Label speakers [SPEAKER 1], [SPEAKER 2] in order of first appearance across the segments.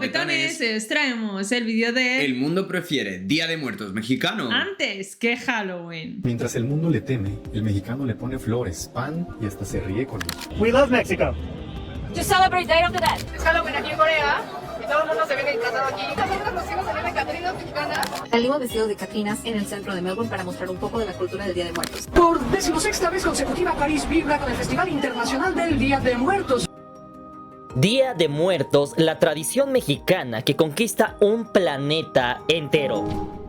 [SPEAKER 1] guapetones, os traemos el vídeo de
[SPEAKER 2] El mundo prefiere Día de Muertos mexicano
[SPEAKER 1] antes que Halloween.
[SPEAKER 3] Mientras el mundo le teme, el mexicano le pone flores, pan y hasta se ríe con ello.
[SPEAKER 4] We love Mexico.
[SPEAKER 5] To celebrate Day of the Dead.
[SPEAKER 6] Es Halloween aquí en Corea y todo el mundo se viene disfrazado aquí. Nosotros nos hicimos salir de Catrinas mexicanas.
[SPEAKER 5] Salimos vestidos de Catrinas en el centro de Melbourne para mostrar un poco de la cultura del Día de Muertos.
[SPEAKER 6] Por 16ª vez consecutiva, París vibra con el Festival Internacional del Día de Muertos.
[SPEAKER 7] Día de Muertos, la tradición mexicana que conquista un planeta entero.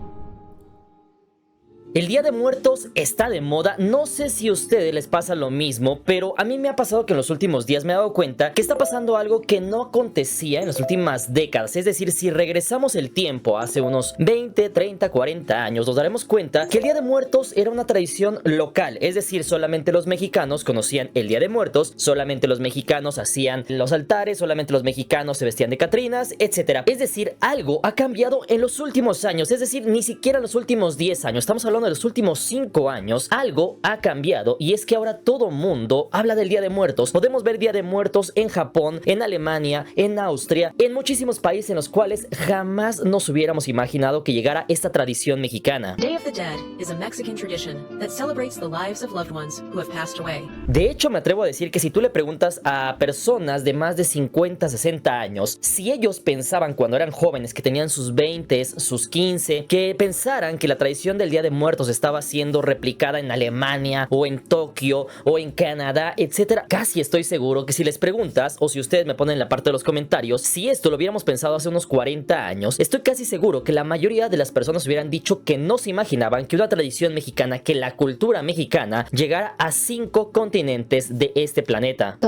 [SPEAKER 7] El Día de Muertos está de moda, no sé si a ustedes les pasa lo mismo, pero a mí me ha pasado que en los últimos días me he dado cuenta que está pasando algo que no acontecía en las últimas décadas. Es decir, si regresamos el tiempo hace unos 20, 30, 40 años, nos daremos cuenta que el Día de Muertos era una tradición local. Es decir, solamente los mexicanos conocían el Día de Muertos, solamente los mexicanos hacían los altares, solamente los mexicanos se vestían de catrinas, etc. Es decir, algo ha cambiado en los últimos años, es decir, ni siquiera en los últimos 10 años, estamos hablando de los últimos 5 años, algo ha cambiado y es que ahora todo mundo habla del Día de Muertos. Podemos ver Día de Muertos en Japón, en Alemania, en Austria, en muchísimos países en los cuales jamás nos hubiéramos imaginado que llegara esta tradición mexicana.
[SPEAKER 5] Day of the Dead is a Mexican tradition that celebrates the lives of loved ones who have passed away.
[SPEAKER 7] De hecho, me atrevo a decir que si tú le preguntas a personas de más de 50, 60 años, si ellos pensaban cuando eran jóvenes que tenían sus 20, sus 15, que pensaran que la tradición del Día de Muertos estaba siendo replicada en Alemania o en Tokio o en Canadá, etcétera, casi estoy seguro que si les preguntas o si ustedes me ponen en la parte de los comentarios si esto lo hubiéramos pensado hace unos 40 años, estoy casi seguro que la mayoría de las personas hubieran dicho que no se imaginaban que una tradición mexicana, que la cultura mexicana llegara a 5 continentes de este planeta.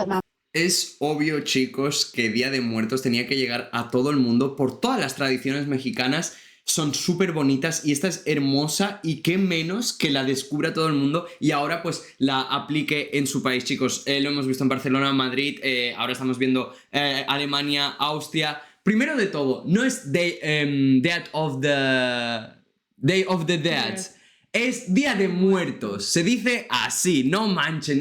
[SPEAKER 2] Es obvio, chicos, que Día de Muertos tenía que llegar a todo el mundo por todas las tradiciones mexicanas. Son súper bonitas y esta es hermosa y qué menos que la descubra todo el mundo y ahora pues la aplique en su país, chicos. Lo hemos visto en Barcelona, Madrid, ahora estamos viendo Alemania, Austria. Primero de todo, no es Day of the Dead, es Día de Muertos. Se dice así, no manchen,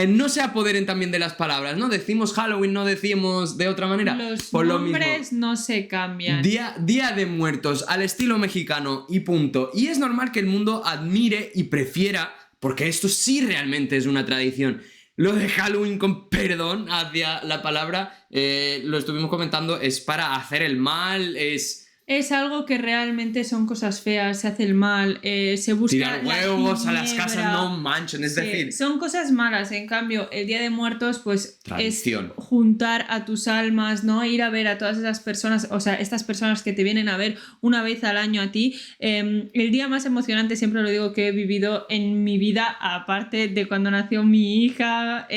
[SPEAKER 2] no se apoderen también de las palabras, ¿no? Decimos Halloween, no decimos de otra manera.
[SPEAKER 1] Los
[SPEAKER 2] por
[SPEAKER 1] nombres no se cambian.
[SPEAKER 2] Día de Muertos, al estilo mexicano y punto. Y es normal que el mundo admire y prefiera, porque esto sí realmente es una tradición. Lo de Halloween, con perdón hacia la palabra, lo estuvimos comentando, es para hacer el mal,
[SPEAKER 1] Es algo que realmente son cosas feas, se hace el mal, se busca
[SPEAKER 2] tirar huevos
[SPEAKER 1] la
[SPEAKER 2] a las casas,
[SPEAKER 1] ginebra.
[SPEAKER 2] no manchen, es decir...
[SPEAKER 1] Son cosas malas, en cambio, el Día de Muertos, pues
[SPEAKER 2] tradición.
[SPEAKER 1] es juntar a tus almas, ¿no? Ir a ver a todas esas personas, o sea, estas personas que te vienen a ver una vez al año a ti. El día más emocionante, siempre lo digo, que he vivido en mi vida, aparte de cuando nació mi hija,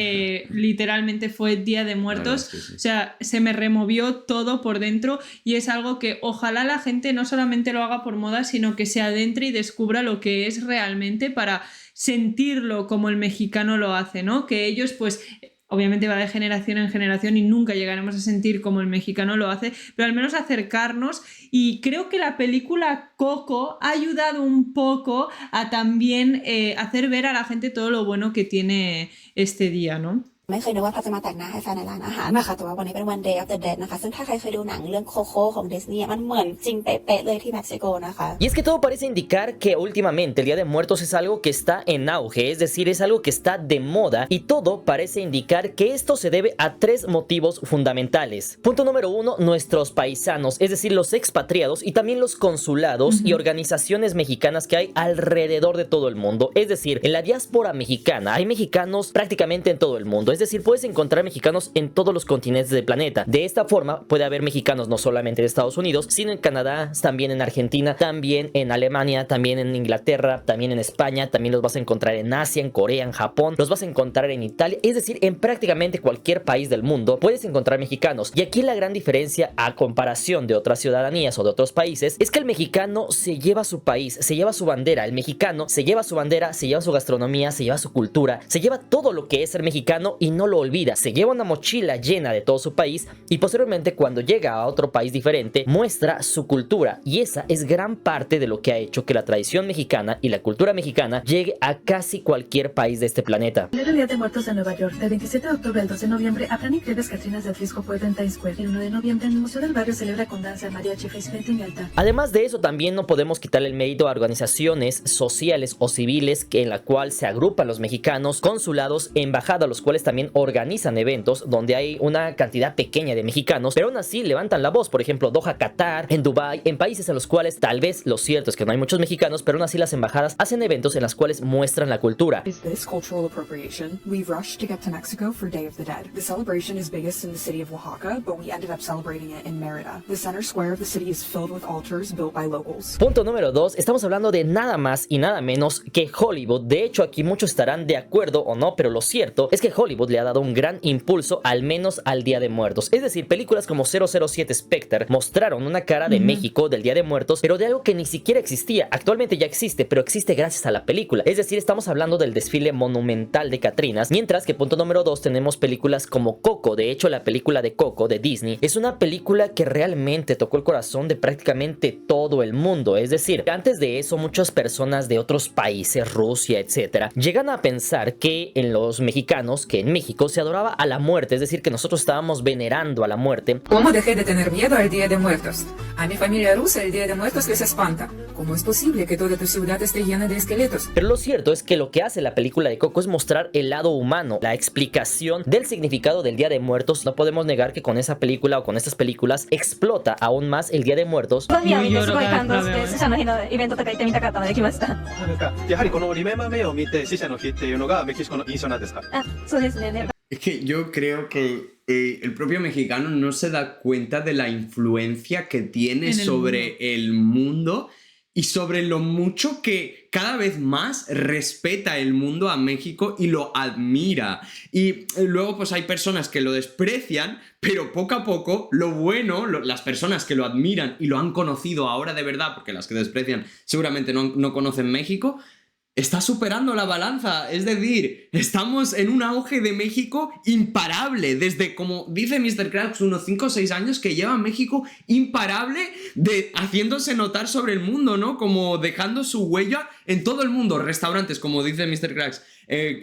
[SPEAKER 1] literalmente fue Día de Muertos.
[SPEAKER 2] Sí.
[SPEAKER 1] O sea, se me removió todo por dentro y es algo que ojalá la gente no solamente lo haga por moda, sino que se adentre y descubra lo que es realmente para sentirlo como el mexicano lo hace, ¿no? Que ellos, pues, obviamente va de generación en generación y nunca llegaremos a sentir como el mexicano lo hace, pero al menos acercarnos, y creo que la película Coco ha ayudado un poco a también hacer ver a la gente todo lo bueno que tiene este día, ¿no?
[SPEAKER 8] ไม่เคยนึกว่าพัดจะมาแต่งหน้าให้แฟนในร้านอาหารนะคะแต่ว่าวันนี้เป็นวัน Day of the Dead นะคะซึ่งถ้าใครเคยดูหนังเรื่องโคโค่ของดิสนีย์มันเหมือนจริงเป๊ะๆเลยที่เม็กซิโกนะคะ
[SPEAKER 7] Y es que todo parece indicar que últimamente el Día de Muertos es algo que está en auge, es decir, es algo que está de moda y todo parece indicar que esto se debe a 3 motivos fundamentales. Punto número 1, nuestros paisanos, es decir, los expatriados y también los consulados y organizaciones mexicanas que hay alrededor de todo el mundo. Es decir, en la diáspora mexicana hay mexicanos prácticamente en todo el mundo. Es decir, puedes encontrar mexicanos en todos los continentes del planeta. De esta forma puede haber mexicanos no solamente de Estados Unidos, sino en Canadá, también en Argentina, también en Alemania, también en Inglaterra, también en España, también los vas a encontrar en Asia, en Corea, en Japón, los vas a encontrar en Italia, es decir, en prácticamente cualquier país del mundo puedes encontrar mexicanos. Y aquí la gran diferencia a comparación de otras ciudadanías o de otros países es que el mexicano se lleva su país, se lleva su bandera. El mexicano se lleva su bandera, se lleva su gastronomía, se lleva su cultura, se lleva todo lo que es ser mexicano y no lo olvida. Se lleva una mochila llena de todo su país y posteriormente cuando llega a otro país diferente muestra su cultura, y esa es gran parte de lo que ha hecho que la tradición mexicana y la cultura mexicana llegue a casi cualquier país de este planeta.
[SPEAKER 4] El Día de Muertos en Nueva York, del 27 de octubre al 12 de noviembre, habrán increíbles catrinas del Frisco Pueblo en Times Square. El 1 de noviembre, el Museo del Barrio celebra con danza, mariachi, face painting y altar.
[SPEAKER 7] Además de eso, también no podemos quitarle el mérito a organizaciones sociales o civiles en la cual se agrupan los mexicanos, consulados, embajadas, los cuales también organizan eventos donde hay una cantidad pequeña de mexicanos, pero aún así levantan la voz. Por ejemplo, Doha, Qatar, en Dubái, en países en los cuales tal vez lo cierto es que no hay muchos mexicanos, pero aún así las embajadas hacen eventos en los cuales muestran la cultura.
[SPEAKER 9] Is this cultural appropriation? We rushed to get to Mexico for Day of the Dead. The celebration is biggest in the city of Oaxaca, but we ended up celebrating it in Mérida. The center square of the city is filled with altars built by locals.
[SPEAKER 7] Punto número 2, estamos hablando de nada más y nada menos que Hollywood. De hecho, aquí muchos estarán de acuerdo o no, pero lo cierto es que Hollywood le ha dado un gran impulso al menos al Día de Muertos. Es decir, películas como 007 Spectre mostraron una cara de México del Día de Muertos, pero de algo que ni siquiera existía. Actualmente ya existe, pero existe gracias a la película. Es decir, estamos hablando del desfile monumental de Catrinas, mientras que punto número 2 tenemos películas como Coco. De hecho, la película de Coco de Disney es una película que realmente tocó el corazón de prácticamente todo el mundo. Es decir, antes de eso muchas personas de otros países, Rusia, etcétera, llegan a pensar que en los mexicanos, que en México se adoraba a la muerte, es decir, que nosotros estábamos venerando a la muerte.
[SPEAKER 10] ¿Cómo dejé de tener miedo al Día de Muertos? A mi familia rusa el Día de Muertos les espanta. ¿Cómo es posible que toda tu ciudad esté llena de esqueletos?
[SPEAKER 7] Pero lo cierto es que lo que hace la película de Coco es mostrar el lado humano, la explicación del significado del Día de Muertos. No podemos negar que con esa película o con estas películas explota aún más el Día de Muertos.
[SPEAKER 2] Es que yo creo que el propio mexicano no se da cuenta de la influencia que tiene sobre el mundo y sobre lo mucho que cada vez más respeta el mundo a México y lo admira. Y luego pues hay personas que lo desprecian, pero poco a poco lo bueno, las personas que lo admiran y lo han conocido ahora de verdad, porque las que desprecian seguramente no conocen México, está superando la balanza. Es decir, estamos en un auge de México imparable, desde, como dice Mr. Krabs, unos 5 o 6 años que lleva México imparable, haciéndose notar sobre el mundo, ¿no? Como dejando su huella en todo el mundo. Restaurantes, como dice Mr. Krabs,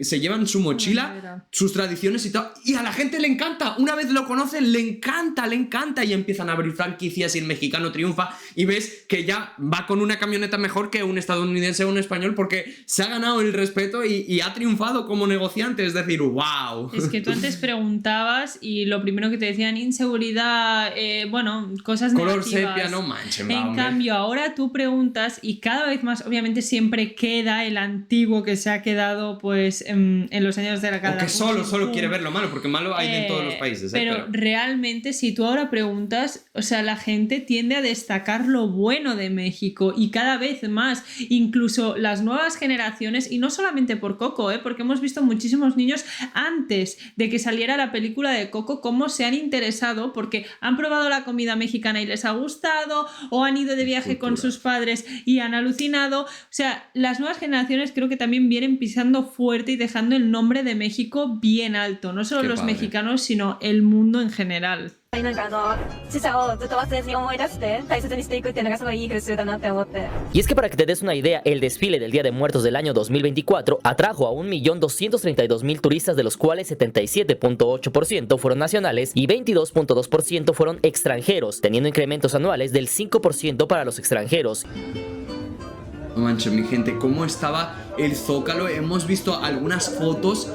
[SPEAKER 2] se llevan su mochila, sus tradiciones y todo, y a la gente le encanta. Una vez lo conocen, le encanta, y empiezan a abrir franquicias y el mexicano triunfa y ves que ya va con una camioneta mejor que un estadounidense o un español porque se ha ganado el respeto y ha triunfado como negociante. Es decir, wow.
[SPEAKER 1] Es que tú antes preguntabas y lo primero que te decían, inseguridad, bueno, cosas
[SPEAKER 2] color
[SPEAKER 1] negativas.
[SPEAKER 2] sepia, no manchen,
[SPEAKER 1] En cambio, ahora tú preguntas y cada vez más, obviamente siempre queda el antiguo que se ha quedado pues en los años de la cara.
[SPEAKER 2] O que solo quiere ver lo malo, porque malo hay en todos los países.
[SPEAKER 1] Pero realmente, si tú ahora preguntas, o sea, la gente tiende a destacar lo bueno de México y cada vez más, incluso las nuevas generaciones, y no solamente por Coco, porque hemos visto muchísimos niños antes de que saliera la película de Coco, cómo se han interesado porque han probado la comida mexicana y les ha gustado, o han ido de viaje con sus padres y han alucinado. O sea, las nuevas generaciones creo que también vienen pisando fuerte y dejando el nombre de México bien alto, no solo los mexicanos, sino el mundo en general.
[SPEAKER 7] Y es que para que te des una idea, el desfile del Día de Muertos del año 2024 atrajo a 1.232.000 turistas, de los cuales 77.8% fueron nacionales y 22.2% fueron extranjeros, teniendo incrementos anuales del 5% para los extranjeros.
[SPEAKER 2] No manches, mi gente, cómo estaba el Zócalo. Hemos visto algunas fotos.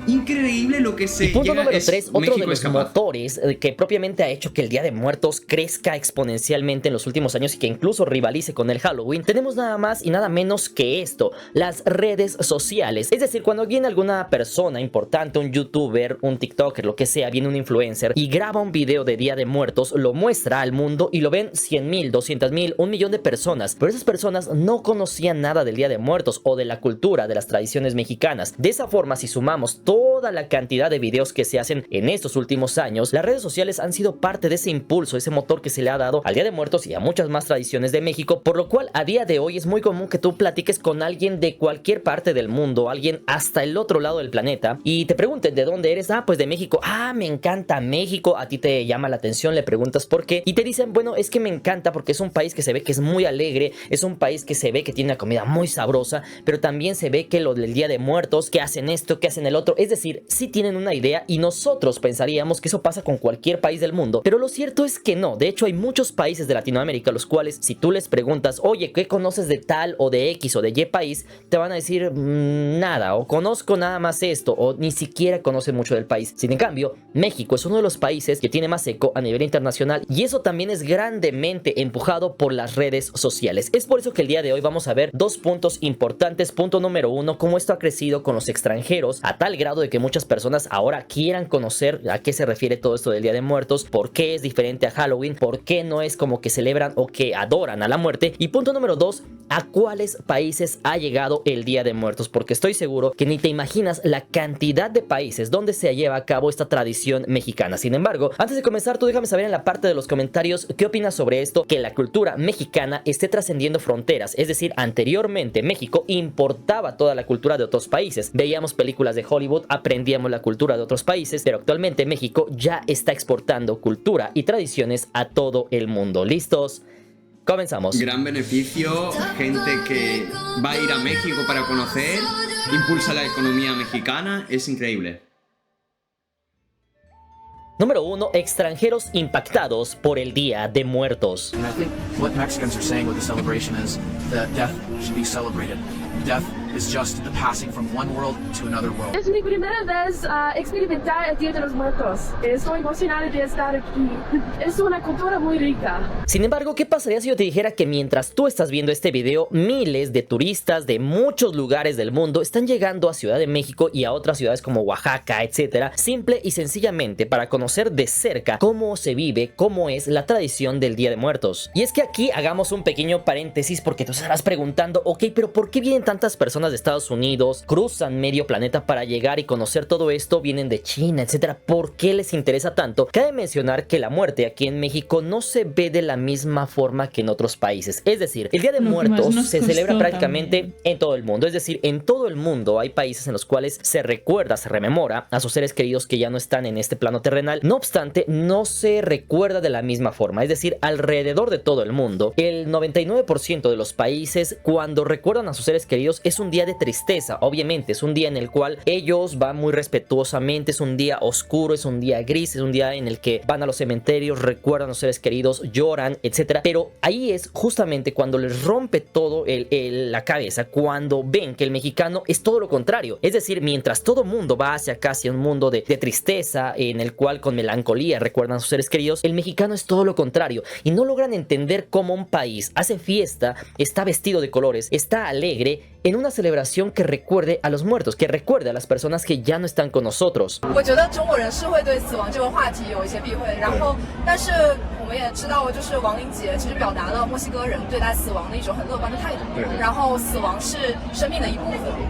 [SPEAKER 2] Increíble lo que se
[SPEAKER 7] y punto
[SPEAKER 2] llega.
[SPEAKER 7] Número 3, otro
[SPEAKER 2] México
[SPEAKER 7] de los motores que propiamente ha hecho que el Día de Muertos crezca exponencialmente en los últimos años y que incluso rivalice con el Halloween. Tenemos nada más y nada menos que esto: las redes sociales. Es decir, cuando viene alguna persona importante, un youtuber, un tiktoker, lo que sea, viene un influencer y graba un video de Día de Muertos, lo muestra al mundo y lo ven 100,000, 200,000, 1,000,000 de personas. Pero esas personas no conocían nada del Día de Muertos o de la cultura, de las tradiciones mexicanas. De esa forma, si sumamos todo toda la cantidad de videos que se hacen en estos últimos años, las redes sociales han sido parte de ese impulso, ese motor que se le ha dado al Día de Muertos y a muchas más tradiciones de México, por lo cual a día de hoy es muy común que tú platiques con alguien de cualquier parte del mundo, alguien hasta el otro lado del planeta, y te pregunten de dónde eres. Pues de México. Me encanta México. A ti te llama la atención, le preguntas por qué y te dicen, bueno, es que me encanta porque es un país que se ve que es muy alegre, es un país que se ve que tiene una comida muy sabrosa, pero también se ve que lo del Día de Muertos, que hacen esto, que hacen el otro, es decir, sí tienen una idea y nosotros pensaríamos que eso pasa con cualquier país del mundo, pero lo cierto es que no. De hecho, hay muchos países de Latinoamérica los cuales, si tú les preguntas, oye, ¿qué conoces de tal o de X o de Y país? Te van a decir nada, o conozco nada más esto, o ni siquiera conocen mucho del país. Sin en cambio, México es uno de los países que tiene más eco a nivel internacional y eso también es grandemente empujado por las redes sociales. Es por eso que el día de hoy vamos a ver dos puntos importantes. Punto número uno, cómo esto ha crecido con los extranjeros a tal grado de que muchas personas ahora quieran conocer a qué se refiere todo esto del Día de Muertos, por qué es diferente a Halloween, por qué no es como que celebran o que adoran a la muerte. Y punto número dos, a cuáles países ha llegado el Día de Muertos, porque estoy seguro que ni te imaginas la cantidad de países donde se lleva a cabo esta tradición mexicana. Sin embargo, antes de comenzar, tú déjame saber en la parte de los comentarios qué opinas sobre esto, que la cultura mexicana esté trascendiendo fronteras. Es decir, anteriormente México importaba toda la cultura de otros países. Veíamos películas de Hollywood, aprendíamos la cultura de otros países, pero actualmente México ya está exportando cultura y tradiciones a todo el mundo. ¿Listos? Comenzamos.
[SPEAKER 2] Gran beneficio, gente que va a ir a México para conocer, impulsa la economía mexicana, es increíble.
[SPEAKER 7] Número 1. Extranjeros impactados por el Día de Muertos.
[SPEAKER 11] And I think what Mexicans are saying with the celebration is that death should be celebrated. Death is just the passing from one world to another world.
[SPEAKER 4] Es mi primera vez experimentar el Día de los Muertos. Estoy emocionada de estar aquí. Es una cultura muy rica.
[SPEAKER 7] Sin embargo, ¿qué pasaría si yo te dijera que mientras tú estás viendo este video, miles de turistas de muchos lugares del mundo están llegando a Ciudad de México y a otras ciudades como Oaxaca, etcétera, simple y sencillamente para conocer de cerca cómo se vive, cómo es la tradición del Día de Muertos? Y es que aquí hagamos un pequeño paréntesis porque tú estarás preguntando, ok, pero ¿por qué vienen tantas personas de Estados Unidos, cruzan medio planeta para llegar y conocer todo esto, vienen de China, etcétera? ¿Por qué les interesa tanto? Cabe mencionar que la muerte aquí en México no se ve de la misma forma que en otros países. Es decir, el Día de Muertos se celebra prácticamente en todo el mundo. Es decir, en todo el mundo hay países en los cuales se recuerda, se rememora a sus seres queridos que ya no están en este plano terrenal. No obstante, no se recuerda de la misma forma. Es decir, alrededor de todo el mundo, el 99% de los países, cuando recuerdan a sus seres queridos, es un día de tristeza. Obviamente es un día en el cual ellos van muy respetuosamente, es un día oscuro, es un día gris, es un día en el que van a los cementerios, recuerdan a los seres queridos, lloran, etcétera. Pero ahí es justamente cuando les rompe todo la cabeza, cuando ven que el mexicano es todo lo contrario. Es decir, mientras todo mundo va hacia casi un mundo de tristeza, en el cual con melancolía recuerdan a sus seres queridos, el mexicano es todo lo contrario y no logran entender cómo un país hace fiesta, está vestido de colores, está alegre en una celebración que recuerde a los muertos, que recuerde a las personas que ya no están con nosotros.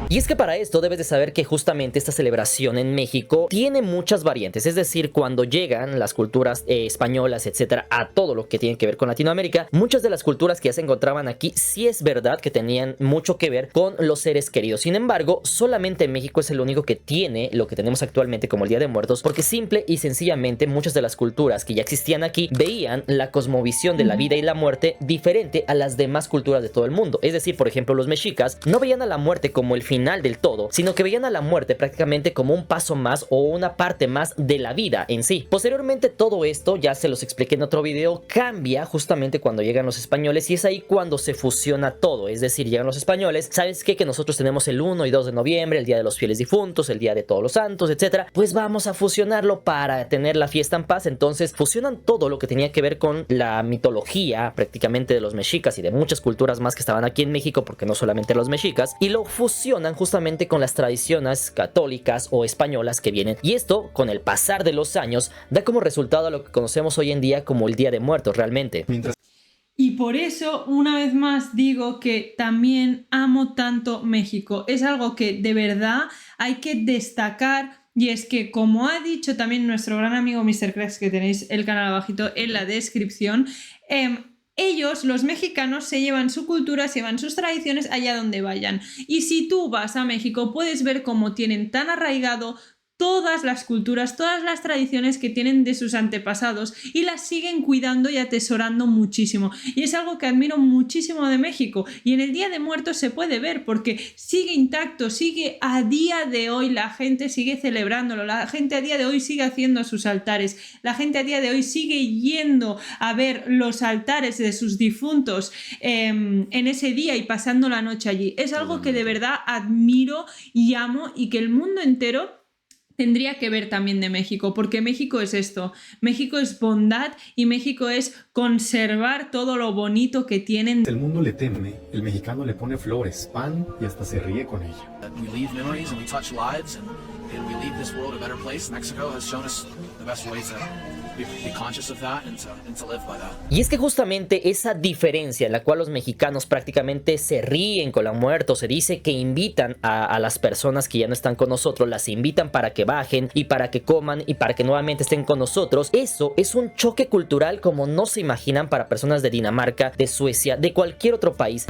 [SPEAKER 7] Y es que para esto debes de saber que justamente esta celebración en México tiene muchas variantes. Es decir, cuando llegan las culturas españolas, etcétera, a todo lo que tiene que ver con Latinoamérica, muchas de las culturas que ya se encontraban aquí sí es verdad que tenían mucho que ver con los seres queridos. Sin embargo, solamente México es el único que tiene lo que tenemos actualmente como el Día de Muertos, porque simple y sencillamente muchas de las culturas que ya existían aquí veían la cosmovisión de la vida y la muerte diferente a las demás culturas de todo el mundo. Es decir, por ejemplo, los mexicas no veían a la muerte como el final del todo, sino que veían a la muerte prácticamente como un paso más o una parte más de la vida en sí. Posteriormente, todo esto, ya se los expliqué en otro video, cambia justamente cuando llegan los españoles y es ahí cuando se fusiona todo. Es decir, llegan los españoles, ¿sabes qué? Que nosotros tenemos el 1 y 2 de noviembre, el Día de los Fieles Difuntos, el Día de Todos los Santos, etcétera. Pues vamos a fusionarlo para tener la fiesta en paz. Entonces fusionan todo lo que tenía que ver con la mitología prácticamente de los mexicas y de muchas culturas más que estaban aquí en México, porque no solamente los mexicas, y lo fusionan justamente con las tradiciones católicas o españolas que vienen. Y esto, con el pasar de los años, da como resultado a lo que conocemos hoy en día como el Día de Muertos realmente.
[SPEAKER 1] Y por eso, una vez más, digo que también amo tanto México. Es algo que de verdad hay que destacar. Y es que, como ha dicho también nuestro gran amigo Mr. Cracks, que tenéis el canal abajito en la descripción, ellos, los mexicanos, se llevan su cultura, se llevan sus tradiciones allá donde vayan. Y si tú vas a México, puedes ver cómo tienen tan arraigado todas las culturas, todas las tradiciones que tienen de sus antepasados y las siguen cuidando y atesorando muchísimo. Y es algo que admiro muchísimo de México. Y en el Día de Muertos se puede ver porque sigue intacto, sigue a día de hoy, la gente sigue celebrándolo, la gente a día de hoy sigue haciendo sus altares, la gente a día de hoy sigue yendo a ver los altares de sus difuntos en ese día y pasando la noche allí. Es algo que de verdad admiro y amo y que el mundo entero tendría que ver también de México, porque México es esto, México es bondad y México es conservar todo lo bonito que tienen.
[SPEAKER 3] El mundo le teme, el mexicano le pone flores, pan y hasta se ríe con ella.
[SPEAKER 11] We leave memories and we touch lives and we leave this world a better place. Mexico has shown us the best way to be conscious of that and to live by that.
[SPEAKER 7] Y es que justamente esa diferencia en la cual los mexicanos prácticamente se ríen con la muerte, o se dice que invitan a las personas que ya no están con nosotros, las invitan para que bajen y para que coman y para que nuevamente estén con nosotros. Eso es un choque cultural como no se imaginan para personas de Dinamarca, de Suecia, de cualquier otro país.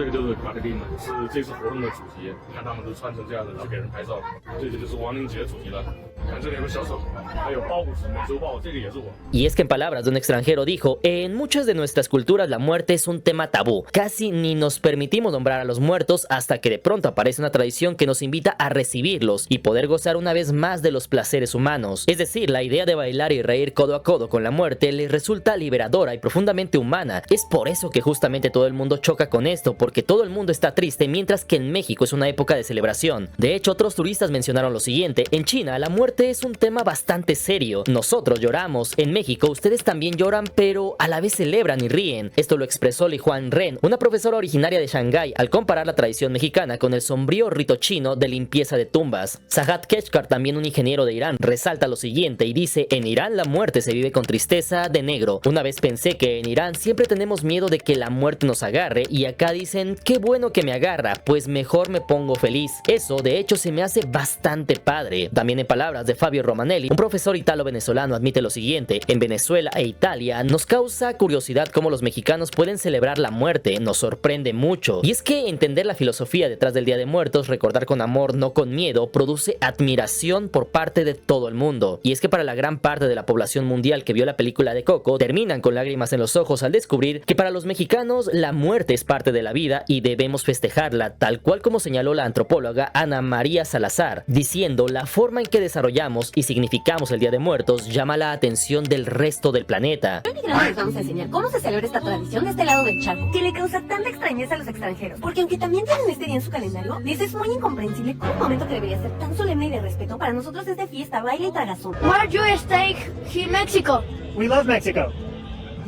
[SPEAKER 7] Y es que en palabras de un extranjero dijo: en muchas de nuestras culturas la muerte es un tema tabú, casi ni nos permitimos nombrar a los muertos hasta que de pronto aparece una tradición que nos invita a recibirlos y poder gozar una vez más de los placeres humanos. Es decir, la idea de bailar y reír codo a codo con la muerte les resulta liberadora y profundamente humana. Es por eso que justamente todo el mundo choca con esto, porque todo el mundo está triste, mientras que en México es una época de celebración. De hecho, otros turistas mencionaron lo siguiente: en China la muerte es un tema bastante serio. Nosotros lloramos, en México ustedes también lloran, pero a la vez celebran y ríen. Esto lo expresó Li Juan Ren, una profesora originaria de Shanghái, al comparar la tradición mexicana con el sombrío rito chino de limpieza de tumbas. Sahat Keshkar, también un ingeniero de Irán, resalta lo siguiente y dice: en Irán la muerte se vive con tristeza de negro. Una vez pensé que en Irán siempre tenemos miedo de que la muerte nos agarre, y acá dicen: qué bueno que me agarra, pues mejor me pongo feliz. Eso de hecho se me hace bastante padre. También en palabras de Fabio Romanelli, un profesor italo-venezolano, admite lo siguiente: en Venezuela e Italia nos causa curiosidad cómo los mexicanos pueden celebrar la muerte, nos sorprende mucho. Y es que entender la filosofía detrás del Día de Muertos, recordar con amor, no con miedo, produce admiración por parte de todo el mundo. Y es que para la gran parte de la población mundial que vio la película de Coco, terminan con lágrimas en los ojos al descubrir que para los mexicanos la muerte es parte de la vida y debemos festejarla, tal cual como señaló la antropóloga Ana María Salazar, diciendo: la forma en que desarrollamos y significamos el Día de Muertos llama la atención del resto del planeta.
[SPEAKER 12] Les vamos a enseñar cómo se celebra esta tradición de este lado del charco, que le causa tanta extrañeza a los extranjeros, porque aunque también tienen este día en su calendario, les es muy incomprensible cómo un momento que debería ser tan solemne y de respeto para nosotros es de fiesta, baile y tragazón.
[SPEAKER 13] Where do you stay in Mexico?
[SPEAKER 14] We love Mexico.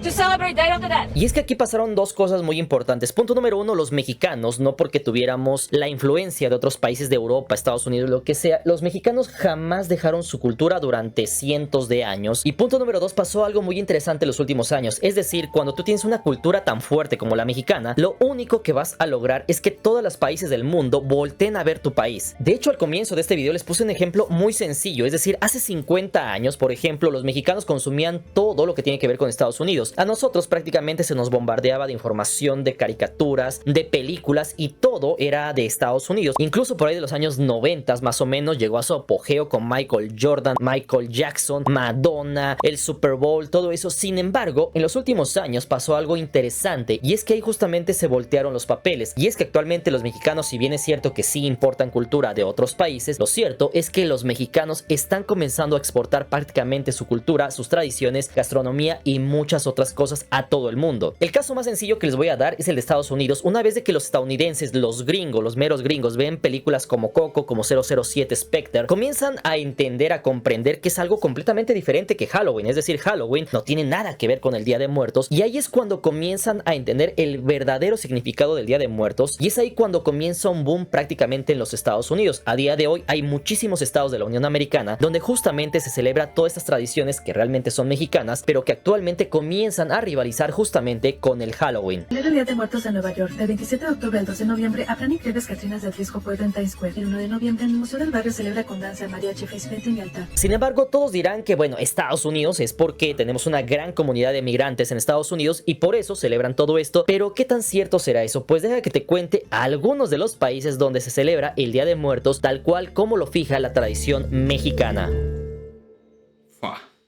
[SPEAKER 12] To celebrate Day of the Dead.
[SPEAKER 7] Y es que aquí pasaron dos cosas muy importantes. Punto número uno: los mexicanos, no porque tuviéramos la influencia de otros países de Europa, Estados Unidos, lo que sea, los mexicanos jamás dejaron su cultura durante cientos de años. Y punto número dos: pasó algo muy interesante en los últimos años. Es decir, cuando tú tienes una cultura tan fuerte como la mexicana, lo único que vas a lograr es que todos los países del mundo volteen a ver tu país. De hecho, al comienzo de este video les puse un ejemplo muy sencillo. Es decir, hace 50 años, por ejemplo, los mexicanos consumían todo lo que tiene que ver con Estados Unidos. A nosotros prácticamente se nos bombardeaba de información, de caricaturas, de películas, y todo era de Estados Unidos. Incluso por ahí de los años 90 más o menos llegó a su apogeo con Michael Jordan, Michael Jackson, Madonna, el Super Bowl, todo eso. Sin embargo, en los últimos años pasó algo interesante, y es que ahí justamente se voltearon los papeles. Y es que actualmente los mexicanos, si bien es cierto que sí importan cultura de otros países, lo cierto es que los mexicanos están comenzando a exportar prácticamente su cultura, sus tradiciones, gastronomía y muchas otras cosas a todo el mundo. El caso más sencillo que les voy a dar es el de Estados Unidos. Una vez de que los estadounidenses, los gringos, los meros gringos, ven películas como Coco, como 007 Spectre, comienzan a entender, a comprender que es algo completamente diferente que Halloween. Es decir, Halloween no tiene nada que ver con el Día de Muertos, y ahí es cuando comienzan a entender el verdadero significado del Día de Muertos, y es ahí cuando comienza un boom prácticamente en los Estados Unidos. A día de hoy hay muchísimos estados de la Unión Americana donde justamente se celebra todas estas tradiciones que realmente son mexicanas, pero que actualmente comienzan comienzan a rivalizar justamente con el Halloween.
[SPEAKER 4] El Día de Muertos en Nueva York, del 27 de octubre al 12 de noviembre, habrán increíbles catrinas del Frisco Pueblo en Times Square. El 1 de noviembre, en el Museo del Barrio celebra con danza, mariachi, face painting y altar.
[SPEAKER 7] Sin embargo, todos dirán que, bueno, Estados Unidos es porque tenemos una gran comunidad de migrantes en Estados Unidos y por eso celebran todo esto, pero ¿qué tan cierto será eso? Pues deja que te cuente algunos de los países donde se celebra el Día de Muertos tal cual como lo fija la tradición mexicana.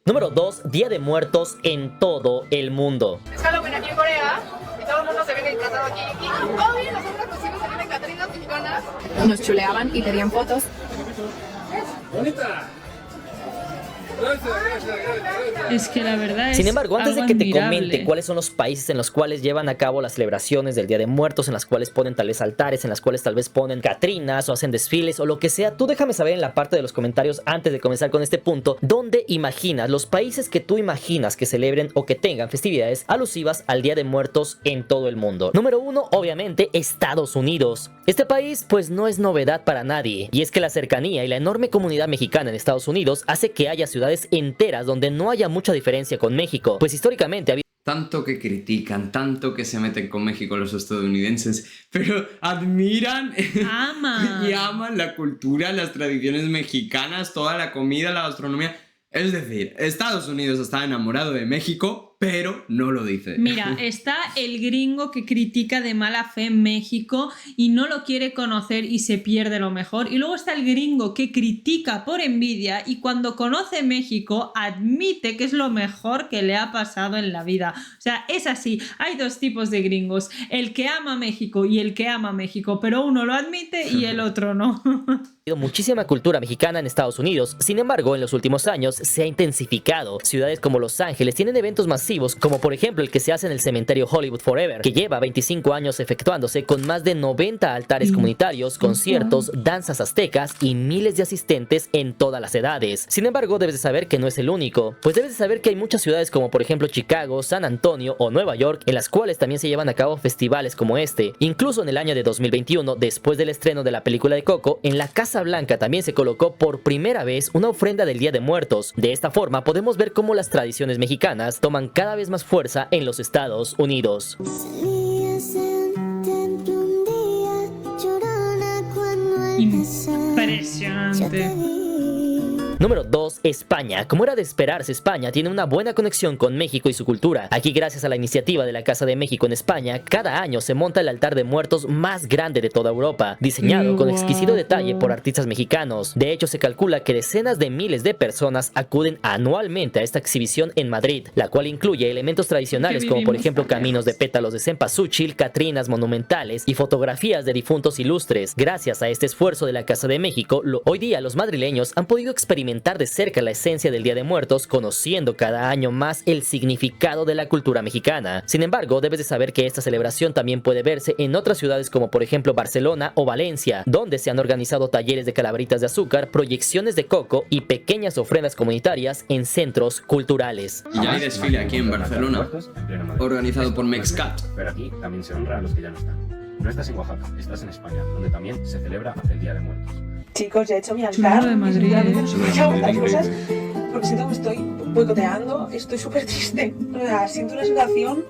[SPEAKER 7] Número 2. Día de Muertos en todo el mundo.
[SPEAKER 6] Es Halloween aquí en Corea y todo el mundo se viene disfrazado aquí. Y hoy nosotros pusimos también catrinas mexicanas.
[SPEAKER 9] Nos chuleaban y pedían fotos.
[SPEAKER 6] ¡Bonita!
[SPEAKER 1] Es que la verdad es
[SPEAKER 7] Sin embargo, antes de
[SPEAKER 1] algo
[SPEAKER 7] que te
[SPEAKER 1] admirable.
[SPEAKER 7] comente cuáles son los países en los cuales llevan a cabo las celebraciones del Día de Muertos, en las cuales ponen tal vez altares, en las cuales tal vez ponen catrinas o hacen desfiles o lo que sea, tú déjame saber en la parte de los comentarios antes de comenzar con este punto, dónde imaginas los países que tú imaginas que celebren o que tengan festividades alusivas al Día de Muertos en todo el mundo. Número 1, obviamente, Estados Unidos. Este país pues no es novedad para nadie, y es que la cercanía y la enorme comunidad mexicana en Estados Unidos hace que haya ciudades enteras donde no haya mucha diferencia con México, pues históricamente había...
[SPEAKER 2] Tanto que critican, tanto que se meten con México los estadounidenses, pero admiran y aman la cultura, las tradiciones mexicanas, toda la comida, la gastronomía. Es decir, Estados Unidos está enamorado de México, pero no lo dice.
[SPEAKER 1] Mira, está el gringo que critica de mala fe México y no lo quiere conocer y se pierde lo mejor. Y luego está el gringo que critica por envidia y cuando conoce México admite que es lo mejor que le ha pasado en la vida. O sea, es así. Hay dos tipos de gringos. El que ama México y el que ama México, pero uno lo admite y el otro no.
[SPEAKER 7] Muchísima cultura mexicana en Estados Unidos. Sin embargo, en los últimos años se ha intensificado. Ciudades como Los Ángeles tienen eventos masivos, como por ejemplo el que se hace en el cementerio Hollywood Forever, que lleva 25 años efectuándose con más de 90 altares comunitarios, conciertos, danzas aztecas y miles de asistentes en todas las edades. Sin embargo, debes de saber que no es el único, pues debes de saber que hay muchas ciudades como por ejemplo Chicago, San Antonio o Nueva York, en las cuales también se llevan a cabo festivales como este. Incluso en el año de 2021, después del estreno de la película de Coco, en la Casa Blanca también se colocó por primera vez una ofrenda del Día de Muertos. De esta forma podemos ver cómo las tradiciones mexicanas toman cada vez más fuerza en los Estados Unidos.
[SPEAKER 1] Impresionante.
[SPEAKER 7] Número 2. España. Como era de esperarse, España tiene una buena conexión con México y su cultura. Aquí, gracias a la iniciativa de la Casa de México en España, cada año se monta el altar de muertos más grande de toda Europa, diseñado con exquisito detalle por artistas mexicanos. De hecho, se calcula que decenas de miles de personas acuden anualmente a esta exhibición en Madrid, la cual incluye elementos tradicionales como por ejemplo caminos de pétalos de cempasúchil, catrinas monumentales y fotografías de difuntos ilustres. Gracias a este esfuerzo de la Casa de México, hoy día los madrileños han podido experimentar de cerca la esencia del Día de Muertos, conociendo cada año más el significado de la cultura mexicana. Sin embargo, debes de saber que esta celebración también puede verse en otras ciudades como por ejemplo Barcelona o Valencia, donde se han organizado talleres de calaveritas de azúcar, proyecciones de coco y pequeñas ofrendas comunitarias en centros culturales.
[SPEAKER 2] Y ya hay desfile aquí en Barcelona, organizado por Mexcat.
[SPEAKER 3] Pero aquí también se honra a los que ya no están. No estás en Oaxaca, estás en España, donde también se celebra el Día de Muertos.
[SPEAKER 14] Chicos, ya he hecho mi
[SPEAKER 1] Chulo
[SPEAKER 14] altar.
[SPEAKER 1] de Madrid.
[SPEAKER 14] He hecho muchas cosas porque siento que me estoy boicoteando, estoy súper triste. O sea, siento una sensación.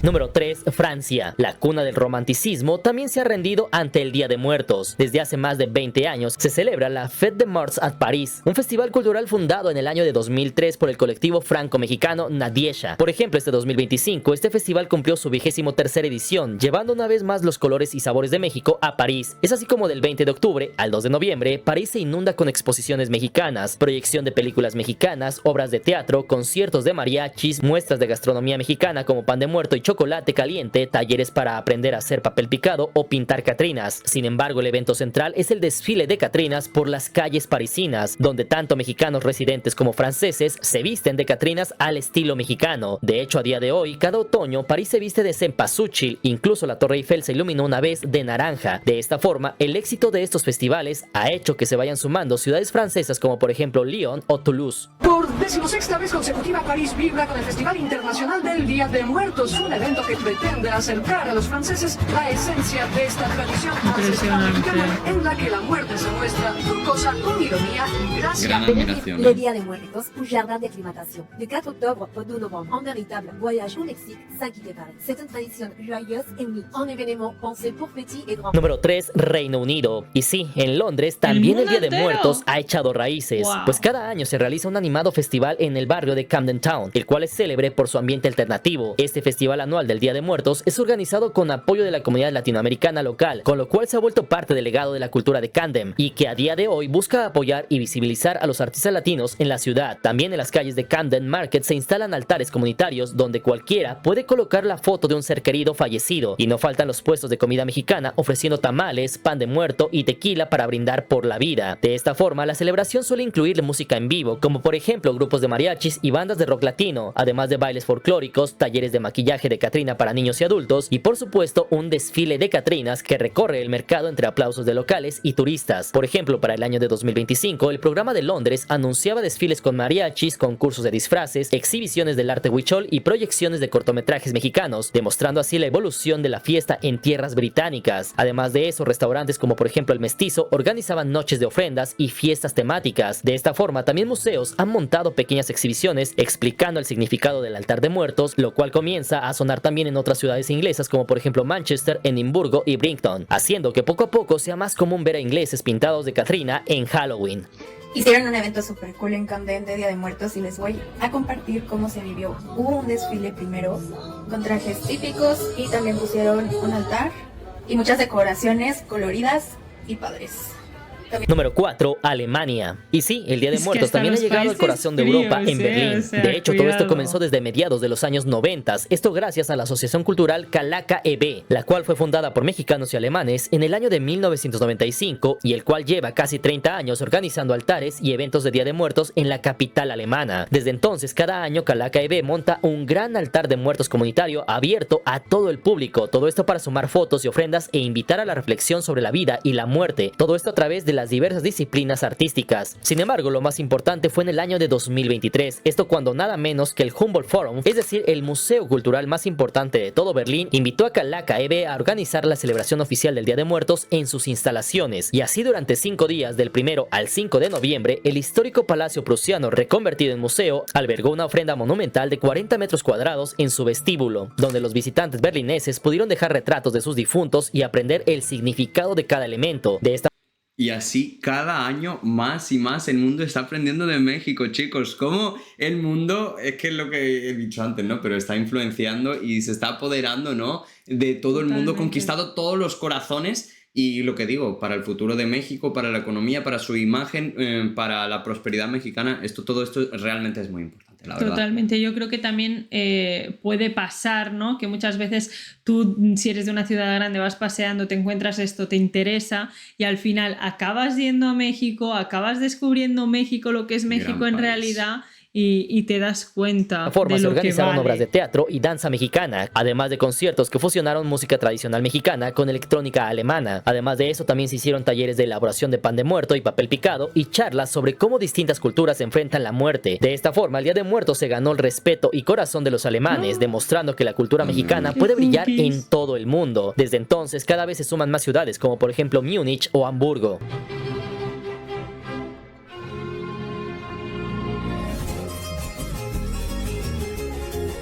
[SPEAKER 7] Número 3. Francia. La cuna del romanticismo también se ha rendido ante el Día de Muertos. Desde hace más de 20 años se celebra la Fête de Morts at Paris, un festival cultural fundado en el año de 2003 por el colectivo franco-mexicano Nadiesha. Por ejemplo, este 2025, este festival cumplió su 23ª edición, llevando una vez más los colores y sabores de México a París. Es así como del 20 de octubre al 2 de noviembre, París se inunda con exposiciones mexicanas, proyección de películas mexicanas, obras de teatro, conciertos de mariachis, muestras de gastronomía mexicana como pan de muerto y chocolate caliente, talleres para aprender a hacer papel picado o pintar catrinas. Sin embargo, el evento central es el desfile de catrinas por las calles parisinas, donde tanto mexicanos residentes como franceses se visten de catrinas al estilo mexicano. De hecho, a día de hoy, cada otoño, París se viste de cempasúchil, incluso la Torre Eiffel se iluminó una vez de naranja. De esta forma, el éxito de estos festivales ha hecho que se vayan sumando ciudades francesas como por ejemplo Lyon o Toulouse.
[SPEAKER 15] Por 16ª vez consecutiva, París vibra con el Festival Internacional del Día de Muertos, una evento que pretende acercar a los franceses la esencia de esta tradición ancestral mexicana, en la que la muerte se muestra jocosa con ironía y gracia.
[SPEAKER 2] Gran admiración.
[SPEAKER 12] Le Dia des Muertos ou Jardin d'acclimatation. Du 4 octobre au 2 novembre, en véritable voyage au Mexique, s'inquiétera. C'est une tradition joyeuse et unique. Un événement pensé pour petits et grands.
[SPEAKER 7] Número 3, Reino Unido. Y sí, en Londres también el Día de
[SPEAKER 1] entero.
[SPEAKER 7] Muertos ha echado raíces,
[SPEAKER 1] Wow.
[SPEAKER 7] pues cada año se realiza un animado festival en el barrio de Camden Town, el cual es célebre por su ambiente alternativo. Este festival anual del Día de Muertos es organizado con apoyo de la comunidad latinoamericana local, con lo cual se ha vuelto parte del legado de la cultura de Camden, y que a día de hoy busca apoyar y visibilizar a los artistas latinos en la ciudad. También en las calles de Camden Market se instalan altares comunitarios donde cualquiera puede colocar la foto de un ser querido fallecido, y no faltan los puestos de comida mexicana ofreciendo tamales, pan de muerto y tequila para brindar por la vida. De esta forma, la celebración suele incluir música en vivo, como por ejemplo grupos de mariachis y bandas de rock latino, además de bailes folclóricos, talleres de maquillaje de Catrina para niños y adultos, y por supuesto un desfile de Catrinas que recorre el mercado entre aplausos de locales y turistas. Por ejemplo, para el año de 2025, el programa de Londres anunciaba desfiles con mariachis, concursos de disfraces, exhibiciones del arte huichol y proyecciones de cortometrajes mexicanos, demostrando así la evolución de la fiesta en tierras británicas. Además de eso, restaurantes como por ejemplo El Mestizo organizaban noches de ofrendas y fiestas temáticas. De esta forma, también museos han montado pequeñas exhibiciones explicando el significado del altar de muertos, lo cual comienza a sonar también en otras ciudades inglesas como por ejemplo Manchester, Edimburgo y Brighton, haciendo que poco a poco sea más común ver a ingleses pintados de Catrina en Halloween.
[SPEAKER 16] Hicieron un evento super cool en Camden de Día de Muertos y les voy a compartir cómo se vivió. Hubo un desfile primero con trajes típicos y también pusieron un altar y muchas decoraciones coloridas y padres.
[SPEAKER 7] Número 4, Alemania. Y sí, el Día de
[SPEAKER 1] Es que
[SPEAKER 7] Muertos
[SPEAKER 1] hasta
[SPEAKER 7] también ha
[SPEAKER 1] los
[SPEAKER 7] llegado al
[SPEAKER 1] países
[SPEAKER 7] corazón de Europa,
[SPEAKER 1] fríos,
[SPEAKER 7] en Berlín.
[SPEAKER 1] o sea,
[SPEAKER 7] De hecho, todo esto
[SPEAKER 1] cuidado.
[SPEAKER 7] comenzó desde mediados de los años 90. Esto gracias a la Asociación Cultural Calaca EB, la cual fue fundada por mexicanos y alemanes en el año de 1995 y el cual lleva casi 30 años organizando altares y eventos de Día de Muertos en la capital alemana. Desde entonces, cada año Calaca EB monta un gran altar de muertos comunitario abierto a todo el público. Todo esto para sumar fotos y ofrendas e invitar a la reflexión sobre la vida y la muerte. Todo esto a través de las diversas disciplinas artísticas. Sin embargo, lo más importante fue en el año de 2023, esto cuando nada menos que el Humboldt Forum, es decir, el museo cultural más importante de todo Berlín, invitó a Calaca EB a organizar la celebración oficial del Día de Muertos en sus instalaciones, y así durante 5 días, del 1 al 5 de noviembre, el histórico Palacio Prusiano, reconvertido en museo, albergó una ofrenda monumental de 40 metros cuadrados en su vestíbulo, donde los visitantes berlineses pudieron dejar retratos de sus difuntos y aprender el significado de cada elemento. De esta
[SPEAKER 2] Y así cada año más y más el mundo está aprendiendo de México, chicos. Como el mundo, es que es lo que he dicho antes, ¿no? Pero está influenciando y se está apoderando, ¿no? De todo el mundo, conquistado todos los corazones. Y lo que digo, para el futuro de México, para la economía, para su imagen, para la prosperidad mexicana, todo esto realmente es muy importante, la verdad.
[SPEAKER 1] Totalmente, yo creo que también puede pasar, ¿no? Que muchas veces tú, si eres de una ciudad grande, vas paseando, te encuentras esto, te interesa y al final acabas yendo a México, acabas descubriendo México, lo que es México en realidad. Y te das cuenta
[SPEAKER 7] forma
[SPEAKER 1] de
[SPEAKER 7] se
[SPEAKER 1] lo que
[SPEAKER 7] organizaron
[SPEAKER 1] vale.
[SPEAKER 7] obras de teatro y danza mexicana, además de conciertos que fusionaron música tradicional mexicana con electrónica alemana. Además de eso, también se hicieron talleres de elaboración de pan de muerto y papel picado y charlas sobre cómo distintas culturas enfrentan la muerte. De esta forma, el Día de Muertos se ganó el respeto y corazón de los alemanes, demostrando que la cultura mexicana puede brillar en todo el mundo. Desde entonces, cada vez se suman más ciudades, como por ejemplo Múnich o Hamburgo.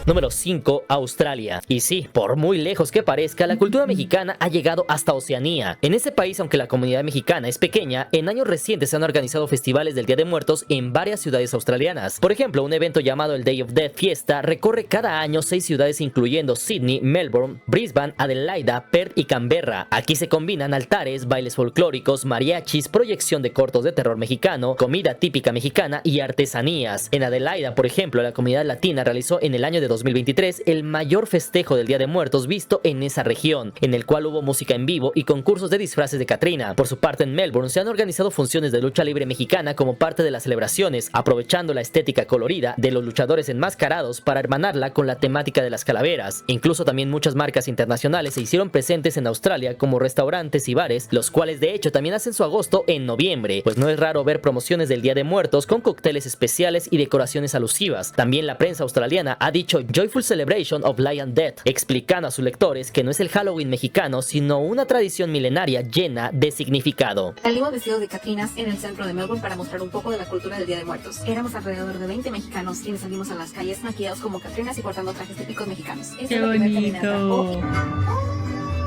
[SPEAKER 7] Número 5, Australia. Y sí, por muy lejos que parezca, la cultura mexicana ha llegado hasta Oceanía. En ese país, aunque la comunidad mexicana es pequeña, en años recientes se han organizado festivales del Día de Muertos en varias ciudades australianas. Por ejemplo, un evento llamado el Day of Death Fiesta recorre cada año 6 ciudades incluyendo Sydney, Melbourne, Brisbane, Adelaida, Perth y Canberra. Aquí se combinan altares, bailes folclóricos, mariachis, proyección de cortos de terror mexicano, comida típica mexicana y artesanías. En Adelaida, por ejemplo, la comunidad latina realizó en el año de 2023 el mayor festejo del Día de Muertos visto en esa región, en el cual hubo música en vivo y concursos de disfraces de Catrina. Por su parte, en Melbourne se han organizado funciones de lucha libre mexicana como parte de las celebraciones, aprovechando la estética colorida de los luchadores enmascarados para hermanarla con la temática de las calaveras. Incluso también muchas marcas internacionales se hicieron presentes en Australia, como restaurantes y bares, los cuales de hecho también hacen su agosto en noviembre, pues no es raro ver promociones del Día de Muertos con cócteles especiales y decoraciones alusivas. También la prensa australiana ha dicho Joyful Celebration of Lion Death, explicando a sus lectores que no es el Halloween mexicano, sino una tradición milenaria llena de significado.
[SPEAKER 17] Salimos vestidos de catrinas en el centro de Melbourne para mostrar un poco de la cultura del Día de Muertos. Éramos alrededor de 20 mexicanos quienes salimos a las calles maquillados como catrinas y portando trajes típicos mexicanos.
[SPEAKER 1] ¡Qué bonito!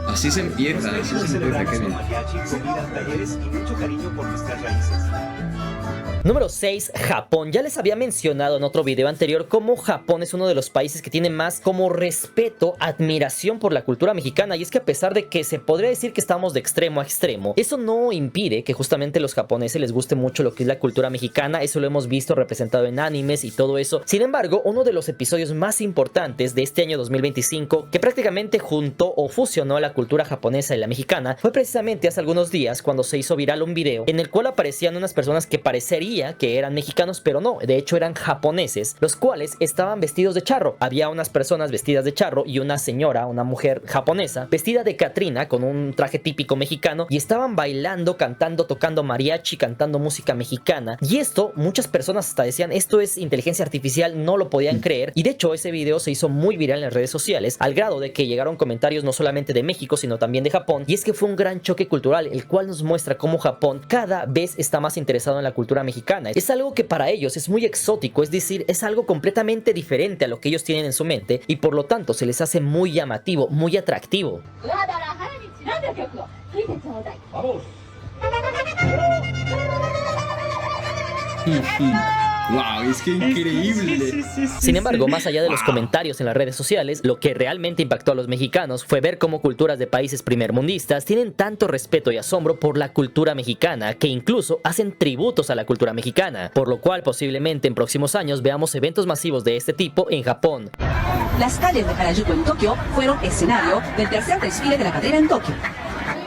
[SPEAKER 2] Así se empieza,
[SPEAKER 18] talleres y mucho cariño por nuestras raíces.
[SPEAKER 7] Número 6. Japón. Ya les había mencionado en otro video anterior cómo Japón es uno de los países que tiene más como respeto, admiración por la cultura mexicana, y es que a pesar de que se podría decir que estamos de extremo a extremo, eso no impide que justamente a los japoneses les guste mucho lo que es la cultura mexicana. Eso lo hemos visto representado en animes y todo eso. Sin embargo, uno de los episodios más importantes de este año 2025 que prácticamente juntó o fusionó la cultura japonesa y la mexicana fue precisamente hace algunos días cuando se hizo viral un video en el cual aparecían unas personas que parecerían que eran mexicanos, pero no, de hecho eran japoneses, los cuales estaban vestidos de charro. Había unas personas vestidas de charro y una señora, una mujer japonesa, vestida de catrina con un traje típico mexicano, y estaban bailando, cantando, tocando mariachi, cantando música mexicana. Y esto, muchas personas hasta decían, esto es inteligencia artificial, no lo podían creer. Y de hecho ese video se hizo muy viral en las redes sociales, al grado de que llegaron comentarios no solamente de México, sino también de Japón. Y es que fue un gran choque cultural, el cual nos muestra cómo Japón cada vez está más interesado en la cultura mexicana. Es algo que para ellos es muy exótico, es decir, es algo completamente diferente a lo que ellos tienen en su mente, y por lo tanto se les hace muy llamativo, muy atractivo.
[SPEAKER 18] ¡Vamos!
[SPEAKER 2] ¡Wow! Es que increíble.
[SPEAKER 7] Sin embargo, más allá de los comentarios en las redes sociales, lo que realmente impactó a los mexicanos fue ver cómo culturas de países primermundistas tienen tanto respeto y asombro por la cultura mexicana que incluso hacen tributos a la cultura mexicana, por lo cual posiblemente en próximos años veamos eventos masivos de este tipo en Japón.
[SPEAKER 19] Las calles de Harajuku en Tokio fueron escenario del tercer desfile de la Catrina en Tokio.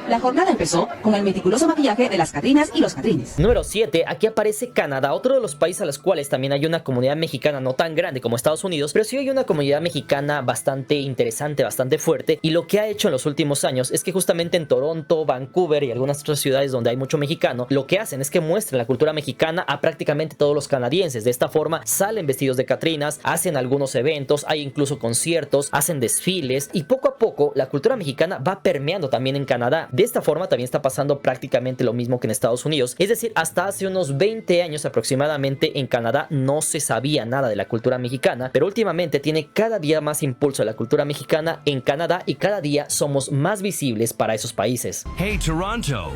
[SPEAKER 19] La jornada empezó con el meticuloso maquillaje de las catrinas y los catrines.
[SPEAKER 7] Número 7. Aquí aparece Canadá, otro de los países a los cuales también hay una comunidad mexicana no tan grande como Estados Unidos, pero sí hay una comunidad mexicana bastante interesante, bastante fuerte, y lo que ha hecho en los últimos años es que justamente en Toronto, Vancouver y algunas otras ciudades donde hay mucho mexicano, lo que hacen es que muestran la cultura mexicana a prácticamente todos los canadienses. De esta forma salen vestidos de catrinas, hacen algunos eventos, hay incluso conciertos, hacen desfiles, y poco a poco la cultura mexicana va permeando también en Canadá. De esta forma también está pasando prácticamente lo mismo que en Estados Unidos, es decir, hasta hace unos 20 años aproximadamente en Canadá no se sabía nada de la cultura mexicana, pero últimamente tiene cada día más impulso la cultura mexicana en Canadá y cada día somos más visibles para esos países.
[SPEAKER 20] Hey Toronto,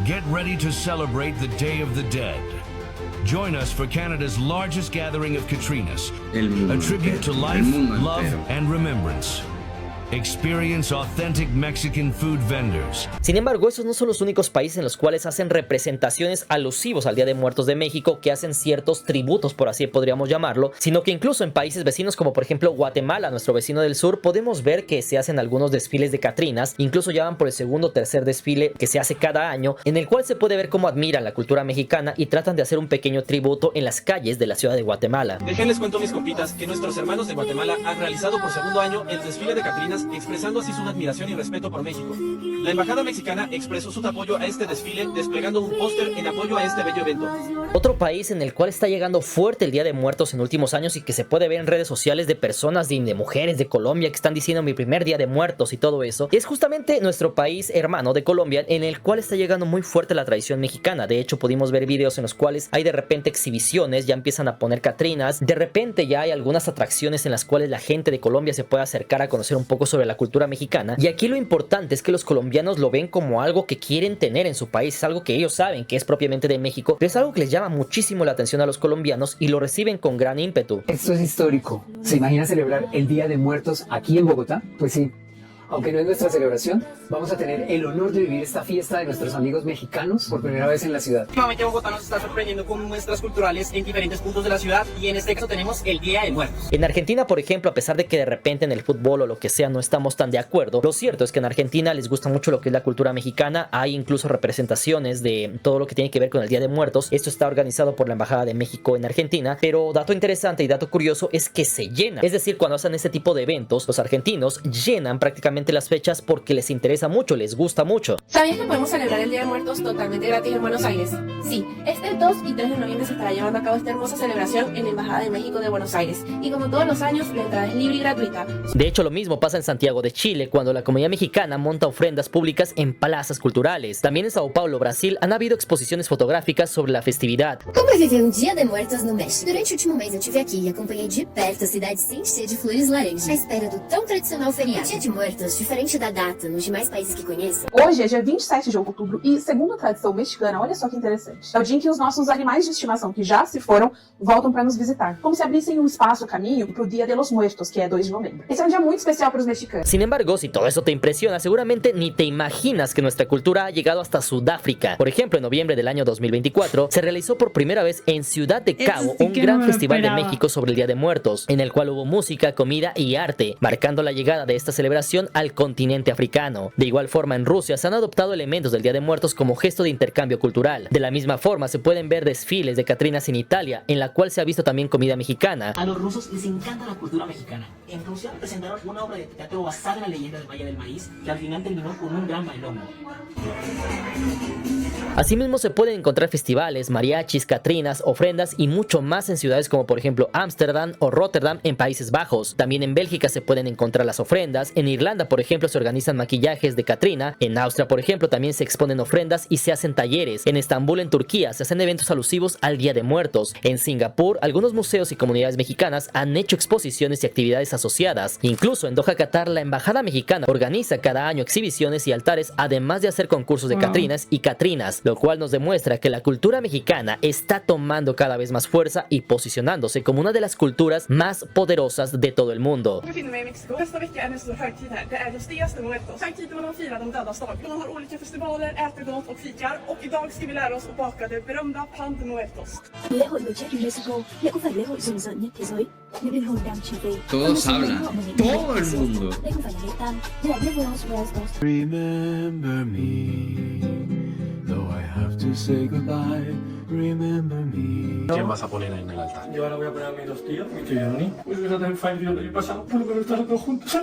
[SPEAKER 20] get ready to celebrate the Day of the Dead. Join us for Canada's largest gathering of Catrinas, a tribute to life, love and remembrance. Experience authentic Mexican food vendors.
[SPEAKER 7] Sin embargo, esos no son los únicos países en los cuales hacen representaciones alusivos al Día de Muertos de México, que hacen ciertos tributos, por así podríamos llamarlo, sino que incluso en países vecinos como por ejemplo Guatemala, nuestro vecino del sur, podemos ver que se hacen algunos desfiles de catrinas. Incluso ya van por el segundo o tercer desfile que se hace cada año, en el cual se puede ver cómo admiran la cultura mexicana y tratan de hacer un pequeño tributo en las calles de la ciudad de Guatemala.
[SPEAKER 21] Déjenles cuento, mis compitas, que nuestros hermanos de Guatemala han realizado por segundo año el desfile de catrinas, expresando así su admiración y respeto por México. La embajada mexicana expresó su apoyo a este desfile, desplegando un póster en apoyo a este bello evento.
[SPEAKER 7] Otro país en el cual está llegando fuerte el Día de Muertos en últimos años y que se puede ver en redes sociales de personas, de mujeres de Colombia que están diciendo mi primer Día de Muertos y todo eso, es justamente nuestro país hermano de Colombia, en el cual está llegando muy fuerte la tradición mexicana. De hecho, pudimos ver videos en los cuales hay de repente exhibiciones, ya empiezan a poner catrinas, de repente ya hay algunas atracciones en las cuales la gente de Colombia se puede acercar a conocer un poco sobre la cultura mexicana. Y aquí lo importante es que los colombianos lo ven como algo que quieren tener en su país, es algo que ellos saben que es propiamente de México, pero es algo que les llama muchísimo la atención a los colombianos y lo reciben con gran ímpetu.
[SPEAKER 22] Esto es histórico. ¿Se imagina celebrar el Día de Muertos aquí en Bogotá? Pues sí. Aunque no es nuestra celebración, vamos a tener el honor de vivir esta fiesta de nuestros amigos mexicanos por primera vez en la ciudad.
[SPEAKER 23] Últimamente Bogotá nos está sorprendiendo con muestras culturales en diferentes puntos de la ciudad, y en este caso tenemos el Día de Muertos.
[SPEAKER 7] En Argentina, por ejemplo, a pesar de que de repente en el fútbol o lo que sea no estamos tan de acuerdo, lo cierto es que en Argentina les gusta mucho lo que es la cultura mexicana. Hay incluso representaciones de todo lo que tiene que ver con el Día de Muertos. Esto está organizado por la Embajada de México en Argentina, pero dato interesante y dato curioso es que se llena. Es decir, cuando hacen este tipo de eventos, los argentinos llenan prácticamente solamente las fechas porque les interesa mucho, les gusta mucho.
[SPEAKER 17] ¿Sabías que podemos celebrar el Día de Muertos totalmente gratis en Buenos Aires? Sí, este 2 y 3 de noviembre se estará llevando a cabo esta hermosa celebración en la Embajada de México de Buenos Aires. Y como todos los años, la entrada es libre y gratuita.
[SPEAKER 7] De hecho, lo mismo pasa en Santiago de Chile, cuando la comunidad mexicana monta ofrendas públicas en plazas culturales. También en Sao Paulo, Brasil, han habido exposiciones fotográficas sobre la festividad.
[SPEAKER 5] Como é viver Dia de Muertos no México? Durante o último mês eu estive aqui e acompanhei de perto a cidade se encher de flores laranja, à espera do tão tradicional feriado. O Dia de Muertos, diferente da data nos demais países que conheço.
[SPEAKER 9] Hoje é dia 27 de outubro e, segundo a tradição mexicana, olha só que interessante, é o dia em que os nossos animais de estimação que já se foram voltam para nos visitar, como se abrissem um espaço, caminho para o Dia de los Muertos, que é 2 de novembro. Esse é um dia muito especial para os mexicanos.
[SPEAKER 7] Sin embargo, si todo eso te impresiona, seguramente ni te imaginas que nuestra cultura ha llegado hasta Sudáfrica. Por ejemplo, en noviembre del año 2024 se realizó por primera vez en Ciudad de Cabo un gran festival de México sobre el Día de Muertos, en el cual hubo música, comida y arte, marcando la llegada de esta celebración al continente africano. De igual forma, en Rusia se han adoptado elementos del Día de Muertos como gesto de intercambio cultural. De la misma forma, se pueden ver desfiles de Catrinas en Italia, en la cual se ha visto también comida mexicana.
[SPEAKER 23] A los rusos les encanta la cultura mexicana. En Rusia presentaron una obra de teatro basada en la leyenda del Valle del Maíz, que al final terminó con un gran bailongo.
[SPEAKER 7] Asimismo, se pueden encontrar festivales, mariachis, catrinas, ofrendas y mucho más en ciudades como por ejemplo Ámsterdam o Rotterdam en Países Bajos. También en Bélgica se pueden encontrar las ofrendas, en Irlanda por ejemplo se organizan maquillajes de Catrina, en Austria por ejemplo también se exponen ofrendas y se hacen talleres, en Estambul en Turquía se hacen eventos alusivos al Día de Muertos, en Singapur algunos museos y comunidades mexicanas han hecho exposiciones y actividades asociadas, incluso en Doha, Qatar, la Embajada Mexicana organiza cada año exhibiciones y altares además de hacer concursos de Catrinas y Catrinas, lo cual nos demuestra que la cultura mexicana está tomando cada vez más fuerza y posicionándose como una de las culturas más poderosas de todo el mundo.
[SPEAKER 6] Jag befinner mig i Mexiko. Nästa vecka är en stor högtid här. Det är Los Días de Muertos. Högtiden då man firar de dödas dag. Man har olika festivaler, äter gott och fikar. Och idag ska vi lära oss att baka det berömda Pan de Muertos.
[SPEAKER 5] Lễ hội người chết UNESCO, lễ không phải lễ hội rùng rợn nhất thế giới. Những linh hồn đang trở về.
[SPEAKER 2] Todos hablan, todo el mundo.
[SPEAKER 5] Đây không phải là lễ tang, đây là lễ Los Muertos.
[SPEAKER 8] Remember me, though I have to say goodbye. Remember me.
[SPEAKER 3] ¿Quién vas a poner en el altar?
[SPEAKER 8] Yo ahora voy a poner a mis 2 tíos, mi tío Johnny. Pues voy a tener fallecido el año pasado, pero que no están los dos juntos.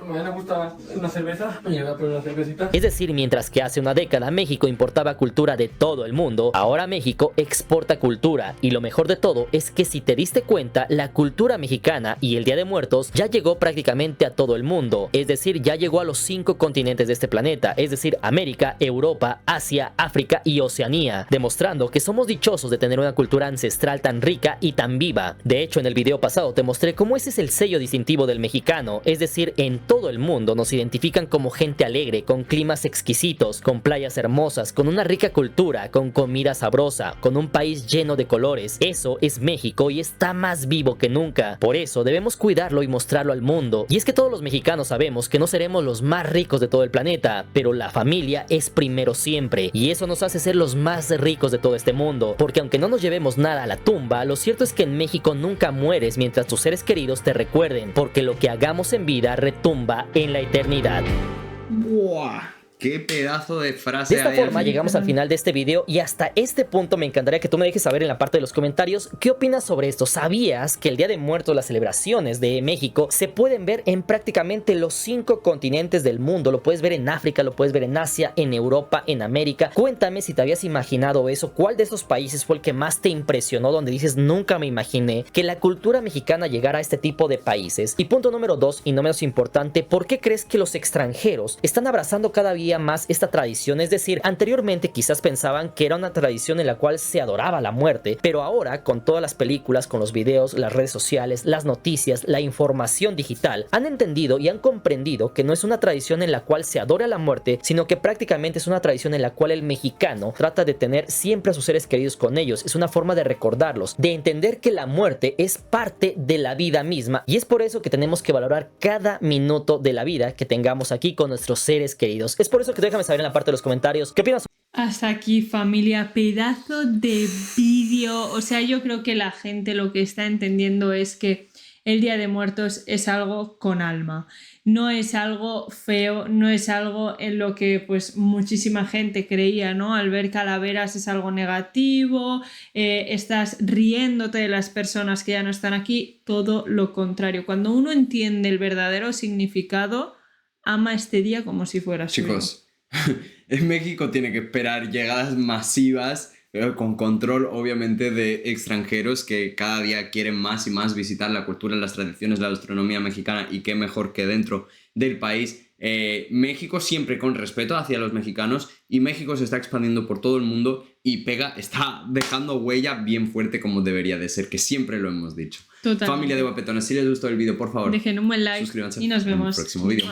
[SPEAKER 8] Me gusta una cerveza, me voy a poner una cervecita.
[SPEAKER 7] Es decir, mientras que hace una década México importaba cultura de todo el mundo, ahora México exporta cultura. Y lo mejor de todo es que si te diste cuenta, la cultura mexicana y el Día de Muertos ya llegó prácticamente a todo el mundo. Es decir, ya llegó a los 5 continentes de este planeta, es decir, América, Europa, Asia, África y Oceanía, demostrando que somos dichosos de tener una cultura ancestral tan rica y tan viva. De hecho, en el video pasado te mostré cómo ese es el sello distintivo del mexicano, es decir, en todo el mundo nos identifican como gente alegre, con climas exquisitos, con playas hermosas, con una rica cultura, con comida sabrosa, con un país lleno de colores. Eso es México y está más vivo que nunca. Por eso debemos cuidarlo y mostrarlo al mundo. Y es que todos los mexicanos sabemos que no seremos los más ricos de todo el planeta, pero la familia es primero siempre, y eso nos hace ser los más ricos de todo este mundo, porque aunque no nos llevemos nada a la tumba, lo cierto es que en México nunca mueres mientras tus seres queridos te recuerden, porque lo que hagamos en vida retumba en la eternidad.
[SPEAKER 2] ¡Buah! ¡Qué pedazo de frase!
[SPEAKER 7] De esta forma llegamos al final de este video y hasta este punto me encantaría que tú me dejes saber en la parte de los comentarios qué opinas sobre esto. ¿Sabías que el Día de Muertos, las celebraciones de México, se pueden ver en prácticamente los 5 continentes del mundo? Lo puedes ver en África, lo puedes ver en Asia, en Europa, en América. Cuéntame si te habías imaginado eso, cuál de esos países fue el que más te impresionó, donde dices nunca me imaginé que la cultura mexicana llegara a este tipo de países. Y punto número 2 y no menos importante, ¿por qué crees que los extranjeros están abrazando cada día más esta tradición? Es decir, anteriormente quizás pensaban que era una tradición en la cual se adoraba la muerte, pero ahora con todas las películas, con los videos, las redes sociales, las noticias, la información digital, han entendido y han comprendido que no es una tradición en la cual se adora la muerte, sino que prácticamente es una tradición en la cual el mexicano trata de tener siempre a sus seres queridos con ellos. Es una forma de recordarlos, de entender que la muerte es parte de la vida misma, y es por eso que tenemos que valorar cada minuto de la vida que tengamos aquí con nuestros seres queridos. Es por eso que déjame saber en la parte de los comentarios qué opinas.
[SPEAKER 1] Hasta aquí, familia, pedazo de vídeo. O sea, yo creo que la gente lo que está entendiendo es que el Día de Muertos es algo con alma. No es algo feo, no es algo en lo que pues muchísima gente creía, ¿no? Al ver calaveras es algo negativo, estás riéndote de las personas que ya no están aquí, todo lo contrario. Cuando uno entiende el verdadero significado, ama este día como si fuera suyo.
[SPEAKER 2] Chicos, en México tiene que esperar llegadas masivas, con control obviamente de extranjeros que cada día quieren más y más visitar la cultura, las tradiciones, la gastronomía mexicana, y qué mejor que dentro del país. México siempre con respeto hacia los mexicanos, y México se está expandiendo por todo el mundo y está dejando huella bien fuerte como debería de ser, que siempre lo hemos dicho.
[SPEAKER 1] Totalmente.
[SPEAKER 2] Familia de guapetones, si les gustó el vídeo, por favor,
[SPEAKER 1] dejen un buen like
[SPEAKER 2] suscríbanse
[SPEAKER 1] y nos vemos
[SPEAKER 2] en el próximo vídeo.